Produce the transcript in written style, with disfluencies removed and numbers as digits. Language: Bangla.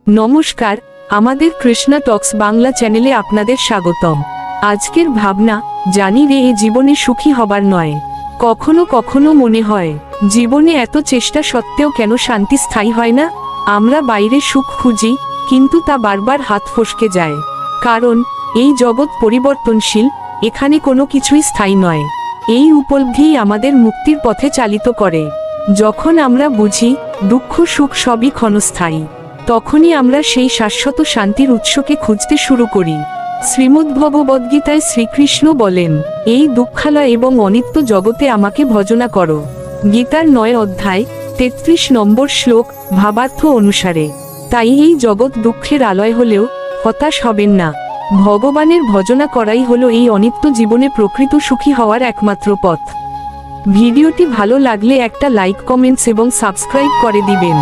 নমস্কার, আমাদের কৃষ্ণা টক্স বাংলা চ্যানেলে আপনাদের স্বাগতম। আজকের ভাবনা, জানি রে এ জীবনে সুখী হবার নয়। কখনো কখনো মনে হয় জীবনে এত চেষ্টা সত্ত্বেও কেন শান্তি স্থায়ী হয় না। আমরা বাইরে সুখ খুঁজি, কিন্তু তা বারবার হাত ফসকে যায়। কারণ এই জগৎ পরিবর্তনশীল, এখানে কোনো কিছুই স্থায়ী নয়। এই উপলব্ধিই আমাদের মুক্তির পথে চালিত করে। যখন আমরা বুঝি দুঃখ সুখ সবই ক্ষণস্থায়ী, তখনই আমরা সেই শাশ্বত শান্তির উৎসকে খুঁজতে শুরু করি। শ্রীমদ্ভগবদ্গীতায় শ্রীকৃষ্ণ বলেন, এই দুঃখালয় এবং অনিত্য জগতে আমাকে ভজনা করো। গীতার 9 অধ্যায় 33 নম্বর শ্লোক, ভাবার্থ অনুসারে। তাই এই জগৎ দুঃখের আলয় হলেও হতাশ হবেন না। ভগবানের ভজনা করাই হলো এই অনিত্য জীবনে প্রকৃত সুখী হওয়ার একমাত্র পথ। ভিডিওটি ভালো লাগলে একটা লাইক, কমেন্টস এবং সাবস্ক্রাইব করে দিবেন।